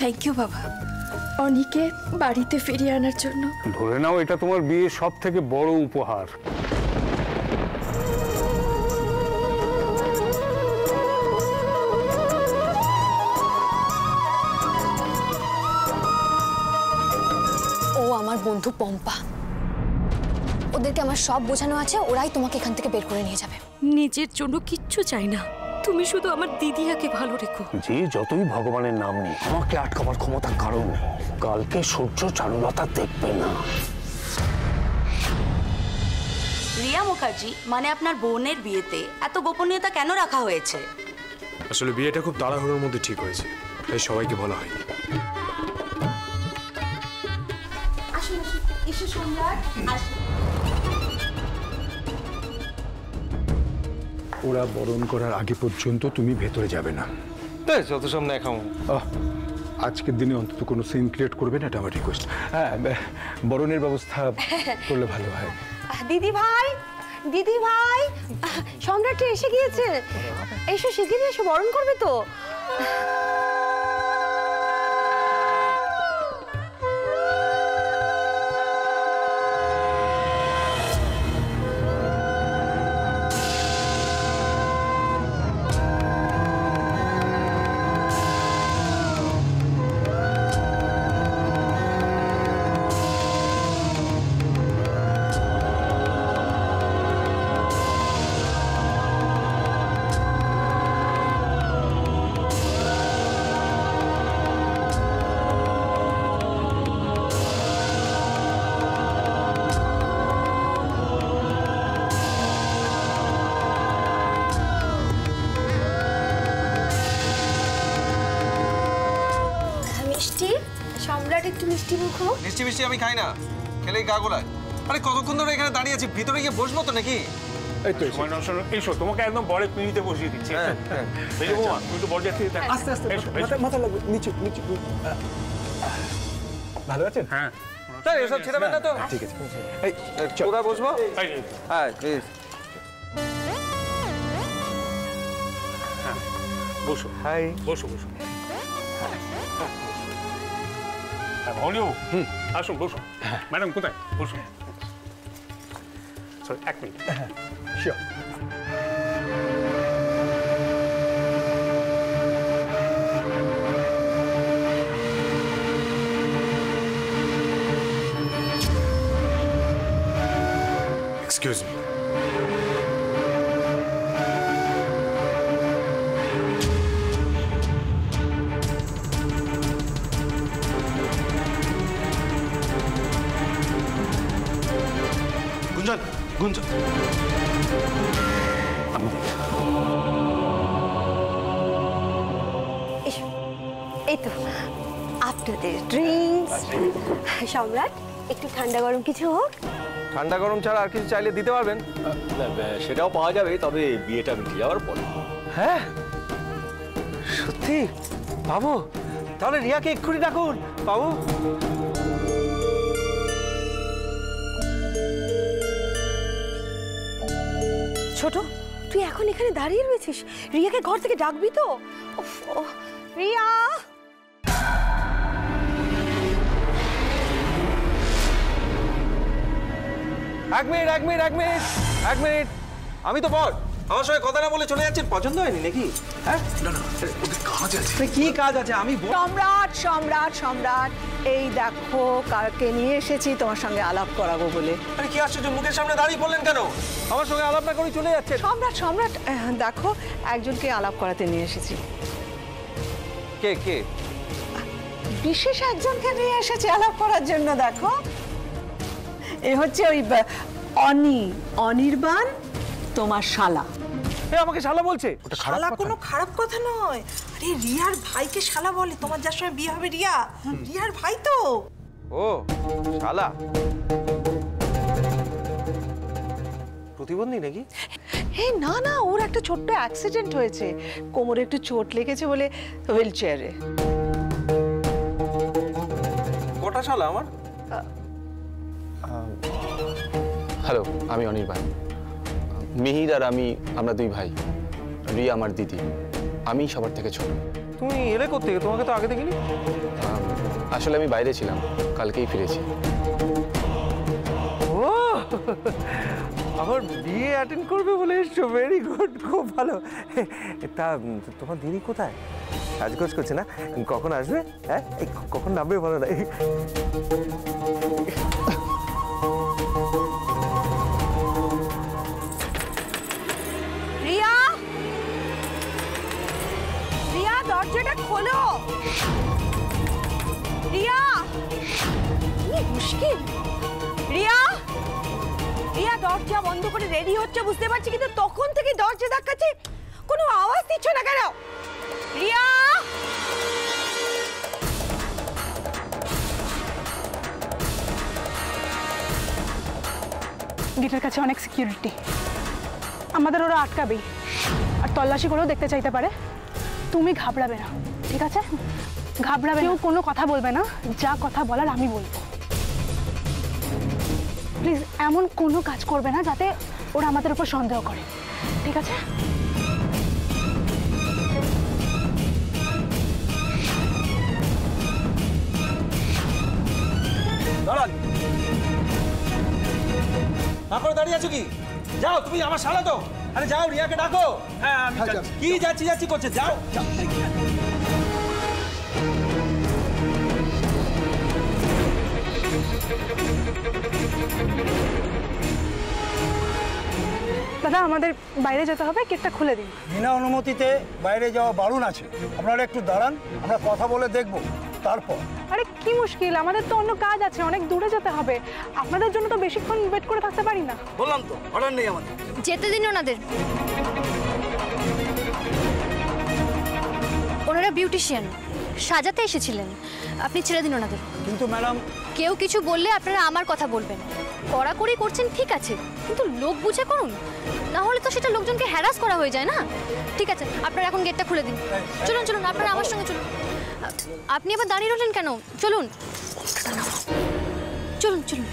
Thank you বাবা, অনিকে বাড়িতে ফিরিয়ে আনার জন্য। ধরে নাও এটা তোমার বিয়ের সব থেকে বড় উপহার। ও আমার বন্ধু পম্পা, ওদেরকে আমার সব বোঝানো আছে, ওরাই তোমাকে এখান থেকে বের করে নিয়ে যাবে। নিজের জন্য কিচ্ছু চাই না, তুমি শুধু আমার দিদিয়াকে ভালো রেখো। যে যতই ভগবানের নাম নেই, আমাকে আটকাবার ক্ষমতার কারণ নেই। কালকে সূর্য চারুলতা দেখবে না। রিয়া মুখার্জি, মানে আপনার বোনের বিয়েতে এত গোপনীয়তা কেন রাখা হয়েছে? আসলে বিয়েটা খুব তাড়াহুড়োর মধ্যে ঠিক হয়েছে, তাই সবাইকে বলা হয়নি। ওরা বরণ করার আগে পর্যন্ত তুমি ভেতরে যাবে না। যত সামনে খামো। আজকের দিনে অন্তত কোনো সিন ক্রিয়েট করবে না, এটা আমার রিকোয়েস্ট। হ্যাঁ, বরণের ব্যবস্থা করলে ভালো হয়। দিদি ভাই, দিদি ভাই, সম্রাট এসে গিয়েছে। এসো শিগগিরই এসো, বরণ করবে তো। সম্রাট একটু মিষ্টি মুখো। মিষ্টি মিষ্টি আমি খাই না, খেলেই গা গোলায়। আরে কতক্ষণ ধরে এখানে দাঁড়িয়ে আছি, ভিতরে গিয়ে বসবো তো নাকি? এই তো এসো, তোমাকে একদম বরের পিঁড়িতে বসিয়ে দিচ্ছি। তুমি তো বরযাত্রী। আস্তে আস্তে, মাথা লাগবে, নিচু নিচু। ভালো আছেন? হ্যাঁ, এসব ছেড়াবেন না তো? ঠিক আছে। এই কোথায় বসবো? হ্যাঁ প্লিজ। বসো। হাই। বসো বসো। ভলিউ, আসুন বসুন। ম্যাডাম কোথায়? বসুন। সরি, এক মিনিট। শিওর। Excuse me. গুঞ্জন, গুঞ্জন। এই তো আপনাদের ড্রিঙ্কস। সম্রাট, একটু ঠান্ডা গরম কিছু হোক। ঠান্ডা গরম ছাড়া আর কিছু চাইলে দিতে পারবেন? সেটাও পাওয়া যাবে, তবে বিয়েটা মিটে যাওয়ার পরে। হ্যাঁ সত্যি? বাবু, তাহলে রিয়াকে এক্ষুনি ডাকুন। বাবু, ছোট, তুই এখন এখানে দাঁড়িয়ে রয়েছিস? রিয়াকে ঘর থেকে ডাকবি তো? রিয়া, এক মিনিট এক মিনিট এক মিনিট এক মিনিট। আমি তো বর, আমার সঙ্গে কথা না বলে চলে যাচ্ছেন, পছন্দ হয়নি নাকি? হ্যাঁ, না না, ওদের কাজ আছে। কি কাজ আছে? আমি সম্রাট সম্রাট সম্রাট, এই দেখো কাকে নিয়ে এসেছি তোমার সঙ্গে আলাপ করাবো বলে। আরে কি আশ্চর্য, মুখের সামনে দাঁড়িয়ে পড়লেন কেন? আমার সঙ্গে আলাপ না করে চলে যাচ্ছেন। সম্রাট সম্রাট, দেখো একজনকে আলাপ করাতে নিয়ে এসেছি। কে কে? বিশেষ একজনকে নিয়ে এসেছি আলাপ করার জন্য। দেখো, এ হচ্ছে ওই অনির্বাণ, তোমার শালা। আমাকে শালা বলছে? শালা কোনো খারাপ কথা নয়। আরে রিয়ার ভাইকে শালা বলে, তোমার যার সঙ্গে বিয়ে হবে রিয়া, রিয়ার ভাই তো। ও শালা, প্রতিবন্ধী নাকি? এই না না, ওর একটা ছোট্ট অ্যাক্সিডেন্ট হয়েছে, কোমরে একটু চোট লেগেছে বলে হুইল চেয়ারে। কটা শালা আমার? হ্যালো, আমি অনির্বাণ। মিহির আর আমরা দুই ভাই। রিয়া আমার দিদি, আমি সবার থেকে ছোট। তুমি এলে কোত্থেকে? তোমাকে তো আগে দেখিনি। আসলে আমি বাইরে ছিলাম, কালকেই ফিরেছি। ও আমার বিয়ে অ্যাটেন্ড করবে বলে এসছো, ভেরি গুড, খুব ভালো। তা তোমার দিদি কোথায়? সাজগোজ করছে না? কখন আসবে? হ্যাঁ, কখন নামবে বলো না। রিয়া, রিয়া দরজাটা খোলো। রিয়া, কি মুশকিল। রিয়া, রিয়া দরজা বন্ধ করে রেডি হচ্ছে বুঝতে পারছি, কিন্তু তখন থেকে দরজা ধাক্কাচ্ছে, কোনো আওয়াজ দিচ্ছ না কেন? রিয়া, গেটের কাছে অনেক সিকিউরিটি, আমাদের ওরা আটকাবেই, আর তল্লাশি করেও দেখতে চাইতে পারে। তুমি ঘাবড়াবে না, ঠিক আছে? ঘাবড়াবে, কেউ কোনো কথা বলবে না, যা কথা বলার আমি বলবো। প্লিজ এমন কোনো কাজ করবে না যাতে ওরা আমাদের উপর সন্দেহ করে, ঠিক আছে? দাঁড়ান, না করে দাঁড়িয়ে আছো কি? যাও, তুমি আমার শালা তো। আরে যাও, রিয়াকে ডাকো। হ্যাঁ আমি কি যাচ্ছি করছে, যাও। দাদা আমাদের বাইরে যেতে হবে, গেটটা খুলে দিন। বিনা অনুমতিতে বাইরে যাওয়া বারণ আছে। আপনারা একটু দাঁড়ান, আমরা কথা বলে দেখব তারপর। আরে কি মুশকিল, আমাদের তো অন্য কাজ আছে, অনেক দূরে যেতে হবে। আপনাদের জন্য তো বেশিক্ষণ ওয়েট করে থাকতে পারি না। বললাম তো, অর্ডার নেই আমাদের। যেতে দিন ওনাদের। ওনারা বিউটিশিয়ান, সাজাতে এসেছিলেন, আপনি ছেড়ে দিন ওনাদের। কিন্তু ম্যাডাম, কেউ কিছু বললে আপনারা আমার কথা বলবেন। কড়াকড়ি করছেন ঠিক আছে, কিন্তু লোক বুঝে করুন, না হলে তো সেটা লোকজনকে হ্যারাস করা হয়ে যায় না। ঠিক আছে, আপনারা এখন গেটটা খুলে দিন। চলুন চলুন, আপনারা আমার সঙ্গে চলুন। আপনি আবার দাঁড়িয়ে রইলেন কেন? চলুন চলুন চলুন।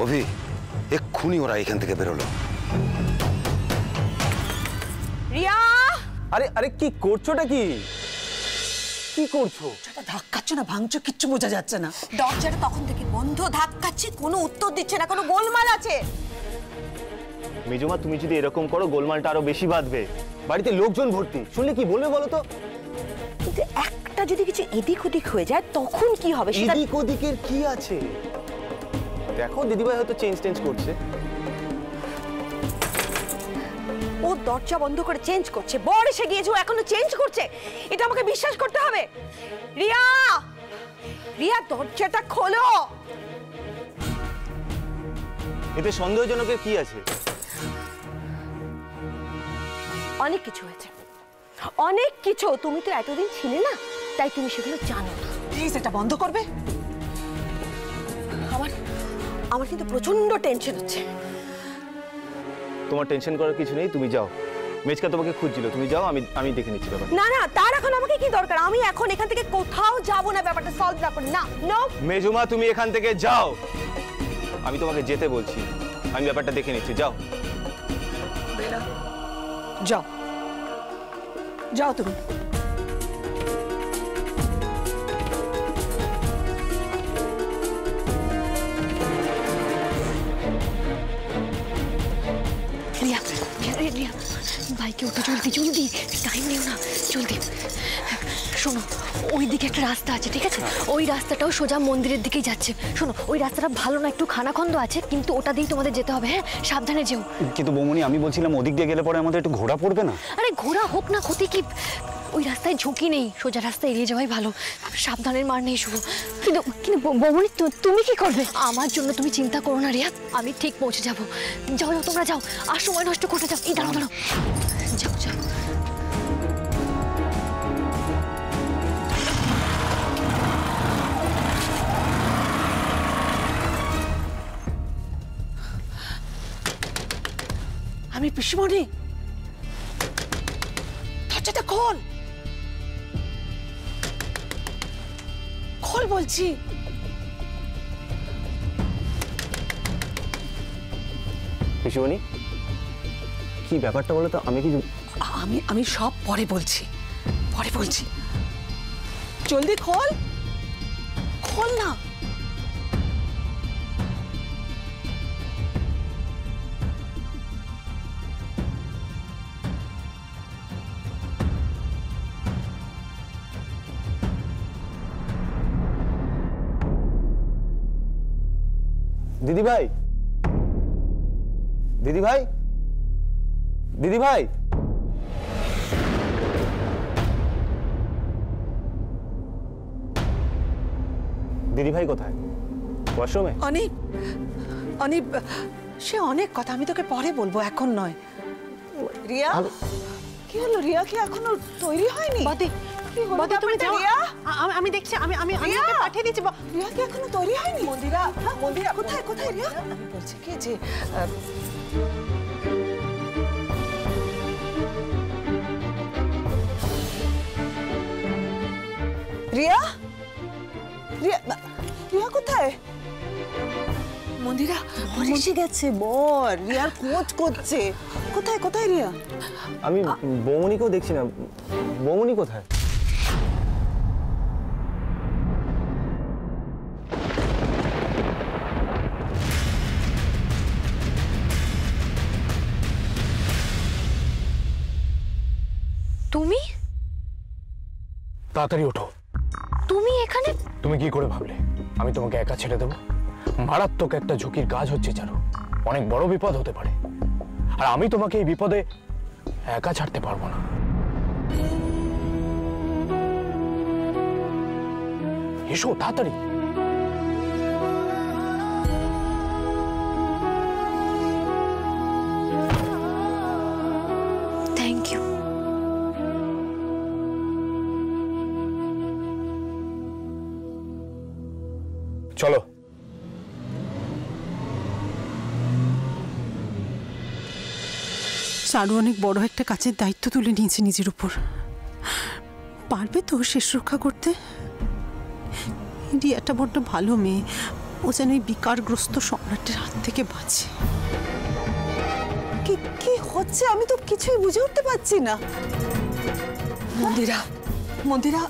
অভি, এক্ষুনি ওরা এখান থেকে বেরোলো। রিয়া, আরে আরে কি করছোটা কি? কি করছো? ধাক্কাচ্ছ না, ভাঙছো, কিচ্ছু বোঝা যাচ্ছে না। দরজাটা তখন থেকে বন্ধ, ধাক্কাচ্ছি, কোনো উত্তর দিচ্ছে না, কোনো গোলমাল আছে। মেজমা, তুমি যদি এরকম করো গোলমালটা আরো বেশি বাঁধবে। বাড়িতে লোকজন ভর্তি, শুনলে কি বলবে বলো তো? কিন্তু একটা যদি কিছু এদিক ওদিক হয়ে যায় তখন কি হবে? এদিক ওদিকের কি আছে? দেখো দিদিভাই হয়তো চেঞ্জ করছে। ও দরজা বন্ধ করে চেঞ্জ করছে, বর এসে গিয়েছে, ও এখনো চেঞ্জ করছে, এটা আমাকে বিশ্বাস করতে হবে। রিয়া, রিয়া দরজাটা খোলো। এতে সন্দেহজনকের কি আছে? অনেক কিছু হয়েছে, অনেক কিছু। তুমি তো এতদিন ছিলে না, তাই তুমি সেগুলো জানো না। প্লিজ এটা বন্ধ করবে? আমার কিন্তু প্রচন্ড টেনশন হচ্ছে। তোমার টেনশন করার কিছু নেই, তুমি যাও। মেজকা তোমাকে খুঁজছিল, তুমি যাও, আমি দেখে নিচ্ছি ব্যাপার। না না, তার এখন আমাকে কি দরকার? আমি এখন এখান থেকে কোথাও যাব না, ব্যাপারটা সলভ না করে। না নো মেজমা, তুমি এখান থেকে যাও, আমি তোমাকে যেতে বলছি। আমি ব্যাপারটা দেখে নিচ্ছি, যাও। যাও যাও তুমি। রিয়া, রিয়া, বাইকে ওঠো, জলদি জলদি, টাইম নেও না, জলদি। শোনো, ওই দিকে একটা রাস্তা আছে, ঠিক আছে? ওই রাস্তাটাও সোজা মন্দিরের দিকেই যাচ্ছে। শোনো, ওই রাস্তাটা ভালো না, একটু খানাখন্দ আছে, কিন্তু ওটা দিয়েই তোমাদের যেতে হবে। হ্যাঁ, সাবধানে যেও। কিন্তু বৌমনি, আমি বলছিলাম ওদিক দিয়ে গেলে পরে আমাদের একটু ঘোরা পড়বে না? আরে ঘোরা হোক না, ক্ষতি কি? ওই রাস্তায় ঝুঁকি নেই, সোজা রাস্তায় এড়িয়ে যাওয়াই ভালো। সাবধানের মার নেই শুভ। কিন্তু কিন্তু বৌমনি, তুমি কি করবে? আমার জন্য তুমি চিন্তা করো না রিয়া, আমি ঠিক পৌঁছে যাবো। যাও যাও, তোমরা যাও, আর সময় নষ্ট করতে যাও। এই দাঁড়াও দাঁড়াও, যাও যাও। আমি পিসিমণি, দরজাটা খোল, খোল বলছি। পিসিমণি কি ব্যাপারটা বলো তো, আমি কি আমি সব পরে বলছি, জলদি খোল না। দিদি ভাই, দিদি ভাই, দিদি ভাই, দিদি ভাই কোথায়? ওয়াশরুমে? অনিপ সে অনেক কথা, আমি তোকে পরে বলবো, এখন নয়। রিয়া, কি হলো? রিয়া কি এখনো তৈরি হয়নি? বদি তুমি যাও, আমি দেখছি, আমি ওকে পাঠিয়ে দিচ্ছি। রিয়া কি এখনো তৈরি হয়নি? মন্দিরা কোথায় রিয়া? আমি বলছি কি যে রিয়া কোথায়? মন্দিরা এসে গেছে, বর রিয়ার খোঁজ করছে। কোথায় রিয়া? আমি বৌমনিকেও দেখছি না, বৌমনি কোথায়? তুমি তাড়াতাড়ি ওঠো। তুমি এখানে? তুমি কি করে ভাবলে আমি তোমাকে একা ছেড়ে দেবো? মারাত্মক একটা ঝুঁকির কাজ হচ্ছে চারু, অনেক বড় বিপদ হতে পারে, আর আমি তোমাকে এই বিপদে একা ছাড়তে পারবো না। এসো তাড়াতাড়ি। Thank you. চলো। চারু অনেক বড় একটা কাজের দায়িত্ব তুলে নিয়েছে নিজের উপর। পারবে তো শেষ রক্ষা করতে? রিয়াটা বড্ড ভালো মেয়ে, ও যেন এই বিকারগ্রস্ত সম্রাটের হাত থেকে বাঁচে। কি হচ্ছে আমি তো কিছুই বুঝে উঠতে পারছি না। মন্দিরা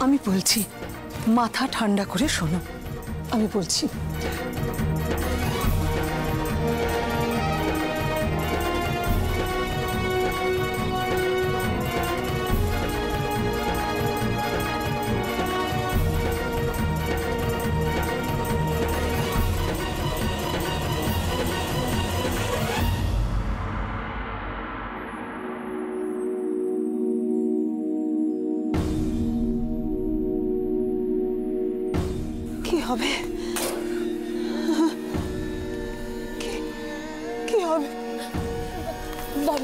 আমি বলছি, মাথা ঠান্ডা করে শোনো, আমি বলছি। কি হবে? কি হবে?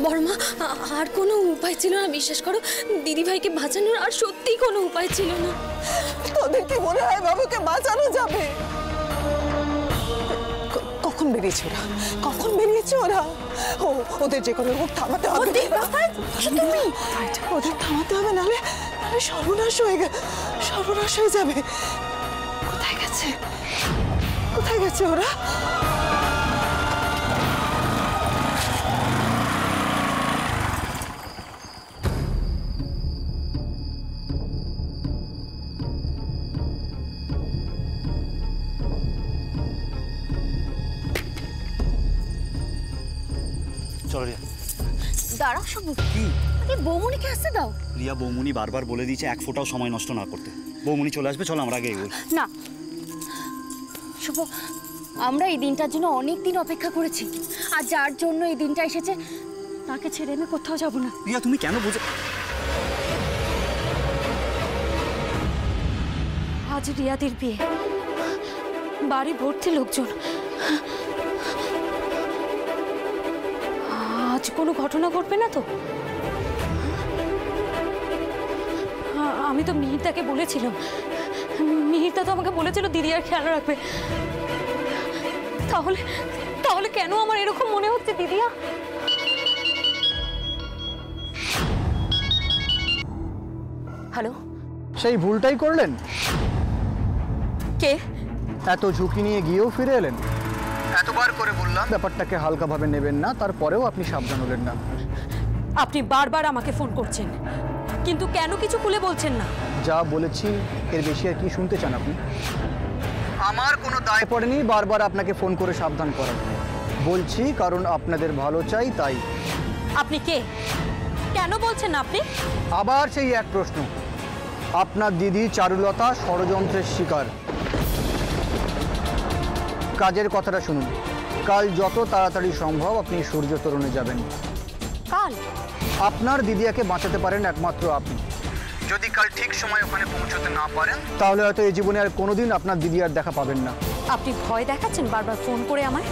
বর্মা, আর কোনো উপায় ছিল না, বিশ্বাস করো, দিদিভাইকে বাঁচানোর আর সত্যিই কোনো উপায় ছিল না। তোদের কি মনে হয় বাবুকে বাঁচানো যাবে? কখন বেরিয়েছে ওরা? ওদের যে কোনো রূপ থামাতে হবে। ওদের থামাতে হবে, নাহলে সর্বনাশ হয়ে যাবে। কোথায় গেছে ওরা? চলো রিয়া। দাঁড়াও শুভ, বৌমনিকে আসতে দাও। রিয়া, বৌমনি বারবার বলে দিয়েছে এক ফোঁটাও সময় নষ্ট না করতে। বৌমনি চলে আসবে, চলো আমরা আগে এগোই। না শুভ, আমরা এই দিনটার জন্য অনেক দিন অপেক্ষা করেছি, আর যার জন্য এই দিনটা এসেছে তাকে ছেড়ে আমি কোথাও যাব না। রিয়া, তুমি কেন বুঝে? আজ রিয়াদের বিয়ে, বাড়ি ভর্তি লোকজন। আজ কোনো ঘটনা ঘটবে না তো? আমি তো মিহিরদাকে বলেছিলাম, মিহিরদা তো আমাকে বলেছিল দিদি আর খেয়াল রাখবে। তাহলে কেন আমার এরকম মনে হচ্ছে দিদিয়া? হ্যালো, সেই ভুলটাই করলেন? কে? এত ঝুঁকি নিয়ে গিয়েও ফিরে এলেন? এতবার করে বললাম ব্যাপারটাকে হালকাভাবে নেবেন না, তারপরেও আপনি সাবধান হলেন না। আপনি বারবার আমাকে ফোন করছেন, কিন্তু কেন কিছু খুলে বলছেন না? যা বলেছি এর বেশি আর কি শুনতে চান আপনি? আমার কোনো দায় পড়েনি বারবার আপনাকে ফোন করে সাবধান করার। বলছি কারণ আপনাদের ভালো চাই তাই। আপনি কে? কেন বলছেন না আপনি? আবার সেই এক প্রশ্ন। আপনার দিদি চারুলতা ষড়যন্ত্রের শিকার। কাজের কথাটা শুনুন, কাল যত তাড়াতাড়ি সম্ভব আপনি সূর্যতরণে যাবেন। কাল? আপনার দিদিয়াকে বাঁচাতে পারেন একমাত্র আপনি। যদি কাল ঠিক সময় ওখানে পৌঁছতে না পারেন তাহলে হয়তো এই জীবনে আর কোনোদিন আপনার দিদিয়ার দেখা পাবেন না। আপনি ভয় দেখাচ্ছেন বারবার ফোন করে আমায়?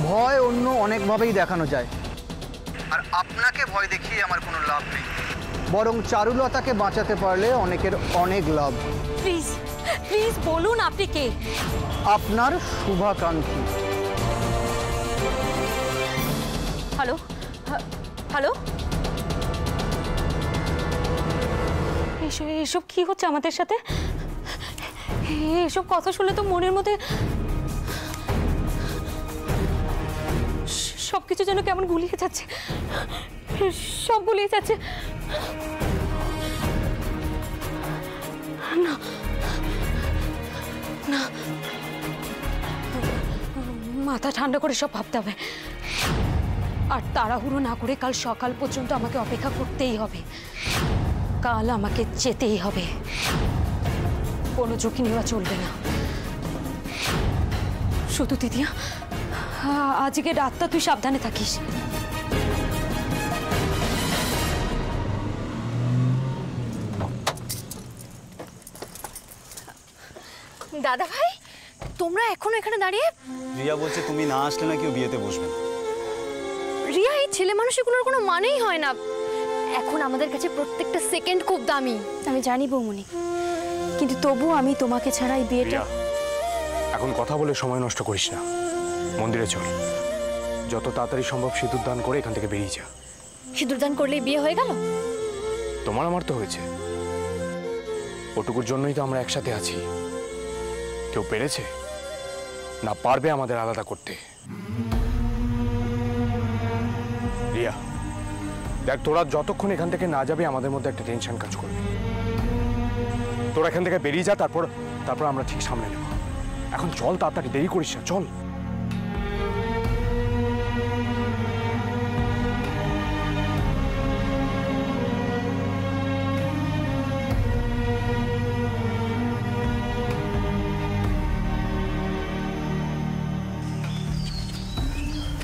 ভয় অন্য অনেকভাবেই দেখানো যায়, আর আপনাকে ভয় দেখিয়ে আমার কোনো লাভ নেই। বরং চারুলতাকে বাঁচাতে পারলে অনেকের অনেক লাভ। প্লিজ প্লিজ বলুন আপনি কে? আপনার শুভাকাঙ্ক্ষী। হ্যালো হ্যালো, এসব কি হচ্ছে আমাদের সাথে? এসব কথা শুনলে তো মনের মধ্যে সবকিছু যেন কেমন গুলিয়ে যাচ্ছে, সব গুলিয়ে যাচ্ছে। না না, মাথা ঠান্ডা করে সব ভাবতে হবে, আর তাড়াহুড়ো না করে কাল সকাল পর্যন্ত আমাকে অপেক্ষা করতেই হবে। কাল আমাকে যেতেই হবে, কোনো ঝুঁকি নেওয়া চলবে না। শুধু দিদিয়া, আজকে রাতটা তুই সাবধানে থাকিস। দাদা ভাই, তোমরা এখনো এখানে দাঁড়িয়ে? রিয়া বলছে তুমি না আসলে না কেউ বিয়েতে বসবে না। রিয়া, এই ছেলে মানুষগুলোর কোনো মানেই হয় না। এখন আমাদের কাছে প্রত্যেকটা সেকেন্ড খুব দামি। আমি জানি বৌমনি, কিন্তু তবু আমি তোমাকে ছাড়া এই বিয়েটা। এখন কথা বলে সময় নষ্ট করিস না, মন্দিরে চল। যত তাড়াতাড়ি সম্ভব সিঁদুর দান করে এখান থেকে বেরিয়ে যা। সিঁদুর দান করলেই বিয়ে হয়ে গেল? তোমার আমার তো হয়েছে, ওটুকুর জন্যই তো আমরা একসাথে আছি। কেউ পেরেছে না পারবে আমাদের আলাদা করতে। রিয়া দেখ, তোরা যতক্ষণ এখান থেকে না যাবে আমাদের মধ্যে একটা টেনশন কাজ করবে। তোরা এখান থেকে বেরিয়ে যা, তারপর আমরা ঠিক সামনে নেব। এখন চল, তাড়াতাড়ি, দেরি করিস না, চল।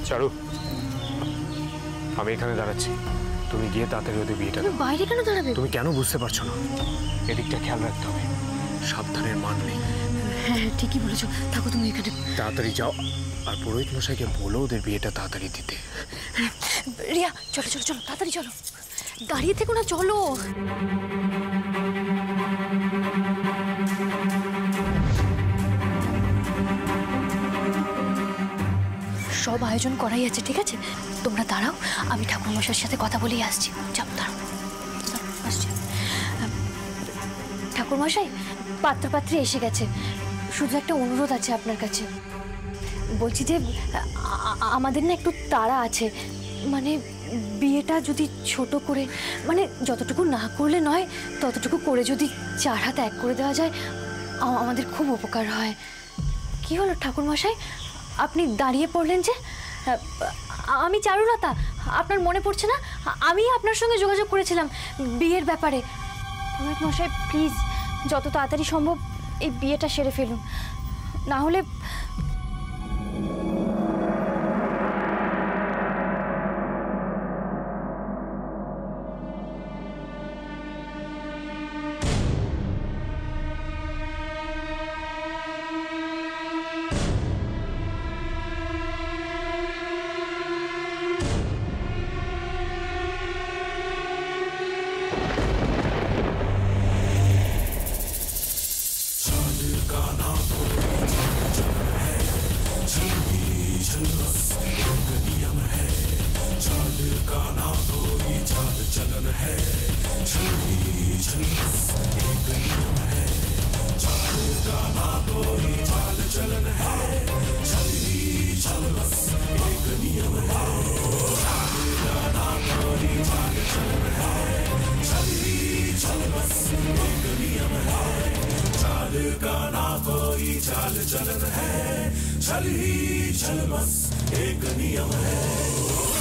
চারু, আমি এখানে দাঁড়াচ্ছি, তুমি গিয়ে তাড়াতাড়ি ওদের বিয়েটা দাও। বাইরে কেন দাঁড়াবে? তুমি কেন বুঝতে পারছো না? এদিকটা খেয়াল রাখতে হবে, সাবধানের মান নেই। হ্যাঁ ঠিকই বলেছো, থাকো তুমি এখানে। তাড়াতাড়ি যাও, আর পুরোহিত মশাইকে বলো ওদের বিয়েটা তাড়াতাড়ি দিতে। রিয়া চলো চলো চলো, তাড়াতাড়ি চলো, দাঁড়িয়ে থেকো না, চলো। সব আয়োজন করাই আছে, ঠিক আছে? তোমরা দাঁড়াও, আমি ঠাকুরমশাইয়ের সাথে কথা বলেই আসছি। যাও, দাঁড়াও, আসছি। ঠাকুরমশাই, পাত্রপাত্রী এসে গেছে, শুধু একটা অনুরোধ আছে আপনার কাছে। বলছি যে আমাদের না একটু তাড়া আছে, মানে বিয়েটা যদি ছোট করে, মানে যতটুকু না করলে নয় ততটুকু করে যদি 4 হাত এক করে দেওয়া যায় আমাদের খুব উপকার হয়। কি হলো ঠাকুরমশাই, আপনি দাঁড়িয়ে পড়লেন যে? আমি চারুলতা, আপনার মনে পড়ছে না? আমি আপনার সঙ্গে যোগাযোগ করেছিলাম বিয়ের ব্যাপারে। পুরোহিত মশাই প্লিজ যত তাড়াতাড়ি সম্ভব এই বিয়েটা সেরে ফেলুন, না হলে। चलन है, बस एक नियम है, चाल का ना कोई चाल चलन है, चल ही चल बस एक नियम है।